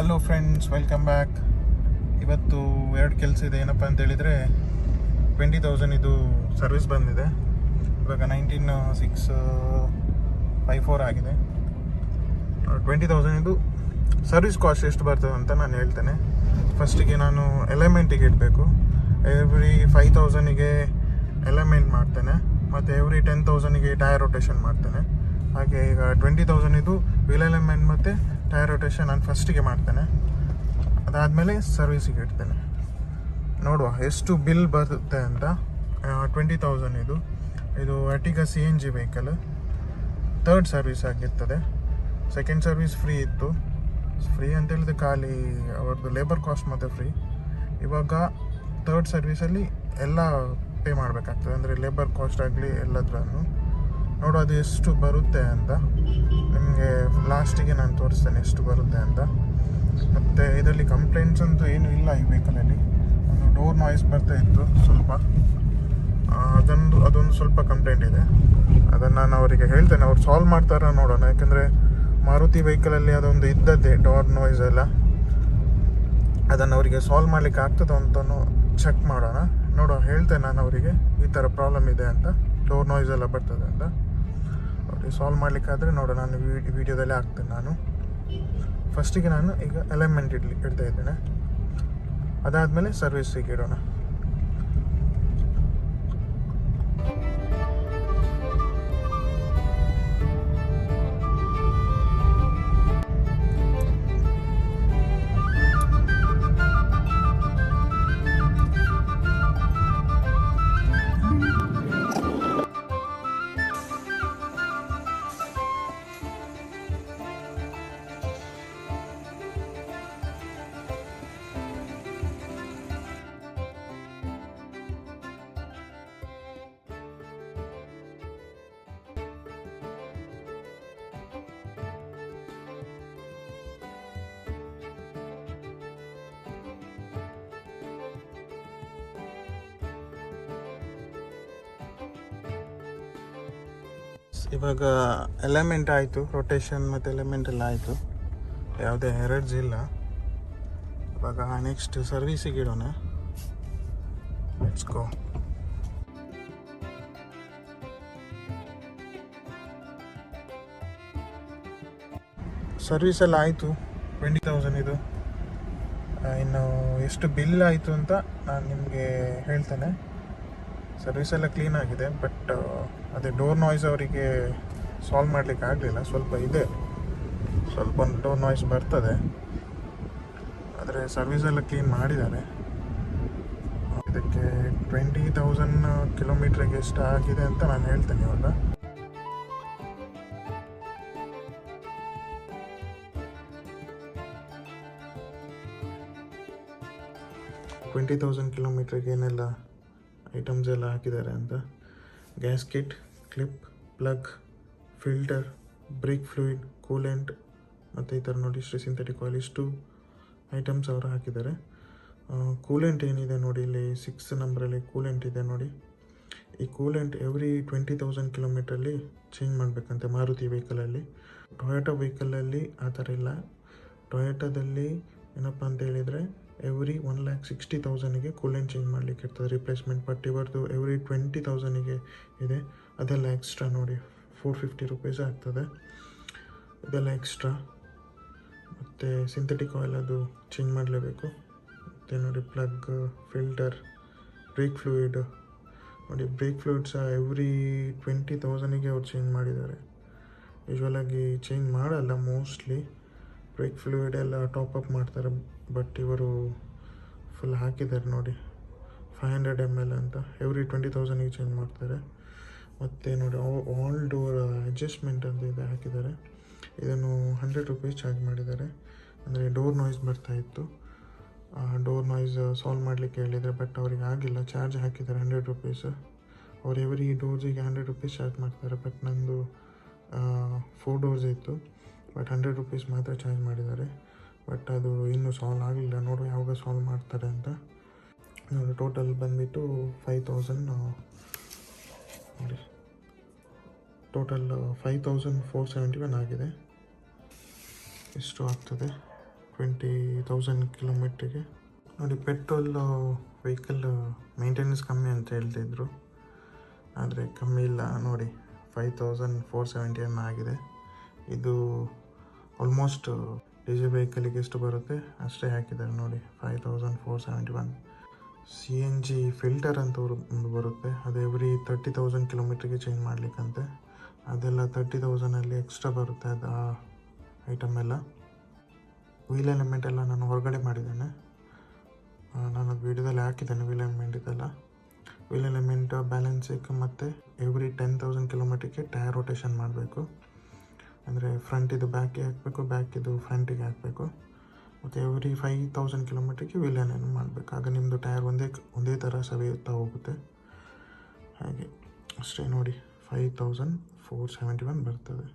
Hello friends, welcome back. ಇವತ್ತು ಎರಡು ಕೆಲಸ ಇದೆ. ಏನಪ್ಪ ಅಂತ ಹೇಳಿದರೆ 20,000 ಇದು ಸರ್ವಿಸ್ ಬಂದಿದೆ. ಇವಾಗ 19,654 ಆಗಿದೆ. 20,000 ಇದು ಸರ್ವಿಸ್ ಕಾಸ್ಟ್ ಎಷ್ಟು ಬರ್ತದೆ ಅಂತ ನಾನು ಹೇಳ್ತೇನೆ. ಫಸ್ಟಿಗೆ ನಾನು ಎಲಿಮೆಂಟಿಗೆ ಇಡಬೇಕು. ಎವ್ರಿ 5,000ಗೆ ಎಲಿಮೆಂಟ್ ಮಾಡ್ತೇನೆ, ಮತ್ತು ಎವ್ರಿ 10,000ಗೆ ಟೈರ್ ರೊಟೇಷನ್ ಮಾಡ್ತೇನೆ. ಹಾಗೆ ಈಗ 20,000 ಇದು ವೀಲ್ ಎಲಿಮೆಂಟ್ ಮತ್ತು ಟೈರ್ ರೊಟೇಷನ್ ನಾನು ಫಸ್ಟಿಗೆ ಮಾಡ್ತೇನೆ. ಅದಾದಮೇಲೆ ಸರ್ವಿಸಿಗೆ ಇಡ್ತೇನೆ. ನೋಡುವ ಎಷ್ಟು ಬಿಲ್ ಬರುತ್ತೆ ಅಂತ. 20,000 ಇದು ಅರ್ಟಿಗಾ CNG ವೆಹಿಕಲ್. ಥರ್ಡ್ ಸರ್ವಿಸ್ ಆಗಿರ್ತದೆ. ಸೆಕೆಂಡ್ ಸರ್ವಿಸ್ ಫ್ರೀ ಇತ್ತು. ಫ್ರೀ ಅಂತ ಹೇಳಿದ್ರೆ ಖಾಲಿ ಅವ್ರದ್ದು ಲೇಬರ್ ಕಾಸ್ಟ್ ಮತ್ತು ಫ್ರೀ. ಇವಾಗ ಥರ್ಡ್ ಸರ್ವಿಸಲ್ಲಿ ಎಲ್ಲ ಪೇ ಮಾಡಬೇಕಾಗ್ತದೆ, ಅಂದರೆ ಲೇಬರ್ ಕಾಸ್ಟ್ ಆಗಲಿ ಎಲ್ಲದ್ರನ್ನು. ನೋಡು ಅದು ಎಷ್ಟು ಬರುತ್ತೆ ಅಂತ ನಿಮಗೆ ಲಾಸ್ಟಿಗೆ ನಾನು ತೋರಿಸ್ತೇನೆ ಎಷ್ಟು ಬರುತ್ತೆ ಅಂತ. ಮತ್ತು ಇದರಲ್ಲಿ ಕಂಪ್ಲೇಂಟ್ಸ್ ಅಂತೂ ಏನೂ ಇಲ್ಲ ಈ ವೆಹಿಕಲಲ್ಲಿ. ಒಂದು ಡೋರ್ ನಾಯ್ಸ್ ಬರ್ತಾ ಇತ್ತು ಸ್ವಲ್ಪ, ಅದೊಂದು ಸ್ವಲ್ಪ ಕಂಪ್ಲೇಂಟ್ ಇದೆ. ಅದನ್ನು ನಾನು ಅವರಿಗೆ ಹೇಳ್ತೇನೆ, ಅವ್ರು ಸಾಲ್ವ್ ಮಾಡ್ತಾರ ನೋಡೋಣ. ಯಾಕಂದರೆ ಮಾರುತಿ ವೆಹಿಕಲಲ್ಲಿ ಅದೊಂದು ಇದ್ದದ್ದೇ ಡೋರ್ ನಾಯ್ಸ್ ಎಲ್ಲ. ಅದನ್ನು ಅವರಿಗೆ ಸಾಲ್ವ್ ಮಾಡಲಿಕ್ಕೆ ಆಗ್ತದೆ ಅಂತಲೂ ಚೆಕ್ ಮಾಡೋಣ. ನೋಡೋ ಹೇಳ್ತೇನೆ ನಾನು ಅವರಿಗೆ ಈ ಥರ ಪ್ರಾಬ್ಲಮ್ ಇದೆ ಅಂತ, ಡೋರ್ ನಾಯ್ಸ್ ಎಲ್ಲ ಬರ್ತದೆ ಅಂತ. ಅವ್ರಿಗೆ ಸಾಲ್ವ್ ಮಾಡಲಿಕ್ಕಾದರೆ ನೋಡೋಣ, ನಾನು ವಿಡಿಯೋದಲ್ಲೇ ಹಾಕ್ತೇನೆ. ನಾನು ಫಸ್ಟಿಗೆ ನಾನು ಈಗ ಎಲಿಮೆಂಟ್ ಇಡ್ತಾ ಇದ್ದೇನೆ. ಅದಾದಮೇಲೆ ಸರ್ವಿಸಿಗೆ ಇಡೋಣ. ಇವಾಗ ಎಲಿಮೆಂಟ್ ಆಯಿತು, ರೊಟೇಷನ್ ಮತ್ತು ಎಲಿಮೆಂಟ್ ಎಲ್ಲ ಆಯಿತು, ಯಾವುದೇ ಎರರ್ಸ್ ಇಲ್ಲ. ಇವಾಗ ನೆಕ್ಸ್ಟ್ ಸರ್ವಿಸಿಗೆ ಇಡೋಣ. Let's go. ಸರ್ವಿಸ್ ಎಲ್ಲ ಆಯಿತು. 20,000 ಇದು. ಇನ್ನು ಎಷ್ಟು ಬಿಲ್ ಆಯಿತು ಅಂತ ನಾನು ನಿಮಗೆ ಹೇಳ್ತೇನೆ. ಸರ್ವಿಸ್ ಎಲ್ಲ ಕ್ಲೀನ್ ಆಗಿದೆ, ಬಟ್ ಅದೇ ಡೋರ್ ನಾಯ್ಸ್ ಅವರಿಗೆ ಸಾಲ್ವ್ ಮಾಡಲಿಕ್ಕೆ ಆಗಲಿಲ್ಲ. ಸ್ವಲ್ಪ ಇದೆ, ಸ್ವಲ್ಪ ಒಂದು ಡೋರ್ ನಾಯ್ಸ್ ಬರ್ತದೆ, ಆದರೆ ಸರ್ವಿಸ್ ಎಲ್ಲ ಕ್ಲೀನ್ ಮಾಡಿದ್ದಾರೆ. ಇದಕ್ಕೆ 20,000 ಕಿಲೋಮೀಟ್ರಿಗೆ ಎಷ್ಟು ಆಗಿದೆ ಅಂತ ನಾನು ಹೇಳ್ತೇನೆ ಇವಾಗ. ಕಿಲೋಮೀಟ್ರಿಗೆ ಏನೆಲ್ಲ ಐಟಮ್ಸ್ ಎಲ್ಲ ಹಾಕಿದ್ದಾರೆ ಅಂತ. Gasket, clip, plug, filter, brake fluid, coolant ಮತ್ತು ಈ ಥರ ನೋಡಿ ಸಿಂಥೆಟಿಕ್ ಆಯಿಲ್, ಇಷ್ಟು ಐಟಮ್ಸ್ ಅವರು ಹಾಕಿದ್ದಾರೆ. ಕೂಲೆಂಟ್ ಏನಿದೆ ನೋಡಿ, ಇಲ್ಲಿ 6 ನಂಬರಲ್ಲಿ ಕೂಲೆಂಟ್ ಇದೆ ನೋಡಿ. ಈ ಕೂಲೆಂಟ್ ಎವ್ರಿ 20,000 ಕಿಲೋಮೀಟ್ರಲ್ಲಿ ಚೇಂಜ್ ಮಾಡಬೇಕಂತೆ ಮಾರುತಿ ವೆಹಿಕಲಲ್ಲಿ. ಟೊಯೋಟಾ ವೆಹಿಕಲಲ್ಲಿ ಆ ಥರ ಇಲ್ಲ. ಟೊಯೋಟಾದಲ್ಲಿ ಏನಪ್ಪ ಅಂತ ಹೇಳಿದರೆ ಎವ್ರಿ 1,60,000ಗೆ ಕೂಲೆಂಟ್ ಚೇಂಜ್ ಮಾಡಲಿಕ್ಕೆ ಇರ್ತದೆ ರಿಪ್ಲೇಸ್ಮೆಂಟ್. ಬಟ್ ಇವರದು ಎವ್ರಿ 20,000ಗೆ ಇದೆ. ಅದೆಲ್ಲ ಎಕ್ಸ್ಟ್ರಾ ನೋಡಿ, 450 ರೂಪೀಸ್ ಆಗ್ತದೆ. ಇದೆಲ್ಲ ಎಕ್ಸ್ಟ್ರಾ. ಮತ್ತು ಸಿಂಥೆಟಿಕ್ ಆಯಿಲ್ ಅದು ಚೇಂಜ್ ಮಾಡಲೇಬೇಕು. ಮತ್ತು ನೋಡಿ ಪ್ಲಗ್, ಫಿಲ್ಟರ್, ಬ್ರೇಕ್ ಫ್ಲೂಯಿಡ್ ನೋಡಿ. ಬ್ರೇಕ್ ಫ್ಲೂಯಿಡ್ ಸಹ ಎವ್ರಿ 20,000ಗೆ ಅವ್ರು ಚೇಂಜ್ ಮಾಡಿದ್ದಾರೆ. ಯೂಶ್ವಲಾಗಿ ಚೇಂಜ್ ಮಾಡಲ್ಲ ಮೋಸ್ಟ್ಲಿ. ಬ್ರೇಕ್ ಫ್ಲೂಯಿಡ್ ಎಲ್ಲ ಟಾಪಪ್ ಮಾಡ್ತಾರೆ, ಬಟ್ ಇವರು ಫುಲ್ ಹಾಕಿದ್ದಾರೆ ನೋಡಿ, 500 ml ಅಂತ. ಎವ್ರಿ 20,000ಗೆ ಚೇಂಜ್ ಮಾಡ್ತಾರೆ. ಮತ್ತು ನೋಡಿ ಆಲ್ ಡೋರ್ ಅಡ್ಜಸ್ಟ್ಮೆಂಟ್ ಅಂತ ಇದೆ ಹಾಕಿದ್ದಾರೆ. ಇದನ್ನು 100 ರೂಪೀಸ್ ಚಾರ್ಜ್ ಮಾಡಿದ್ದಾರೆ. ಅಂದರೆ ಡೋರ್ ನಾಯ್ಸ್ ಬರ್ತಾಯಿತ್ತು, ಡೋರ್ ನಾಯ್ಸ್ ಸಾಲ್ವ್ ಮಾಡಲಿಕ್ಕೆ ಹೇಳಿದರೆ, ಬಟ್ ಅವ್ರಿಗೆ ಆಗಿಲ್ಲ. ಚಾರ್ಜ್ ಹಾಕಿದ್ದಾರೆ 100 ರೂಪೀಸ್. ಅವ್ರು ಎವ್ರಿ ಡೋರ್ಸಿಗೆ 100 ರೂಪೀಸ್ ಚಾರ್ಜ್ ಮಾಡ್ತಾರೆ. ಬಟ್ ನಂದು 4 ಡೋರ್ಸ್ ಇತ್ತು, ಬಟ್ 100 ರೂಪೀಸ್ ಮಾತ್ರ ಚಾರ್ಜ್ ಮಾಡಿದ್ದಾರೆ. ಬಟ್ ಅದು ಇನ್ನೂ ಸಾಲ್ವ್ ಆಗಲಿಲ್ಲ. ನೋಡುವ ಯಾವಾಗ ಸಾಲ್ವ್ ಮಾಡ್ತಾರೆ ಅಂತ. ನೋಡಿ ಟೋಟಲ್ ಬಂದುಬಿಟ್ಟು 5,000 ನೋಡಿ, ಟೋಟಲ್ 5,471 ಆಗಿದೆ. ಇಷ್ಟು ಆಗ್ತದೆ. 20,000 ಕಿಲೋಮೀಟ್ರಿಗೆ. ನೋಡಿ, ಪೆಟ್ರೋಲು ವೆಹಿಕಲ್ ಮೇಂಟೆನೆನ್ಸ್ ಕಮ್ಮಿ ಅಂತ ಹೇಳ್ತಿದ್ರು, ಆದರೆ ಕಮ್ಮಿ ಇಲ್ಲ ನೋಡಿ. 5,471 ಆಗಿದೆ. ಇದು ಆಲ್ಮೋಸ್ಟ್ ಡೀಸೆಲ್ ವೆಹಿಕಲಿಗೆ ಎಷ್ಟು ಬರುತ್ತೆ ಅಷ್ಟೇ ಹಾಕಿದ್ದಾರೆ ನೋಡಿ, 5,471. CNG ಫಿಲ್ಟರ್ ಅಂತ ಒಂದು ಬರುತ್ತೆ, ಅದು ಎವ್ರಿ 30,000 ಕಿಲೋಮೀಟ್ರಿಗೆ ಚೇಂಜ್ ಮಾಡಲಿಕ್ಕಂತೆ. ಅದೆಲ್ಲ 30,000ಅಲ್ಲಿ ಎಕ್ಸ್ಟ್ರಾ ಬರುತ್ತೆ, ಅದು ಆ ಐಟಮ್ ಎಲ್ಲ. ವೀಲ್ ಎಲಿಮೆಂಟ್ ಎಲ್ಲ ನಾನು ಹೊರಗಡೆ ಮಾಡಿದ್ದೇನೆ, ನಾನು ಅದು ವೀಡಿಯೋದಲ್ಲಿ ಹಾಕಿದ್ದೇನೆ. ವೀಲ್ ಎಲಿಮೆಂಟ್ ಇದೆಲ್ಲ, ವೀಲ್ ಎಲಿಮೆಂಟ್ ಬ್ಯಾಲೆನ್ಸಿಗೆ ಮತ್ತು ಎವ್ರಿ 10,000 ಕಿಲೋಮೀಟ್ರಿಗೆ ಟೈರ್ ರೊಟೇಷನ್ ಮಾಡಬೇಕು. ಅಂದರೆ ಫ್ರಂಟಿದು ಬ್ಯಾಕಿಗೆ ಹಾಕಬೇಕು, ಬ್ಯಾಕಿದು ಫ್ರಂಟಿಗೆ ಹಾಕಬೇಕು. ಮತ್ತು ಎವ್ರಿ 5,000 ಕಿಲೋಮೀಟ್ರಿಗೆ ವೀಲ್ ಎಲಿಮೆಂಟ್ ಮಾಡಬೇಕು. ಆಗ ನಿಮ್ಮದು ಟೈರ್ ಒಂದೇ ಥರ ಸವಿಯುತ್ತಾ ಹೋಗುತ್ತೆ. ಹಾಗೆ ಅಷ್ಟೇ ನೋಡಿ, 5,471 ಬರ್ತದೆ.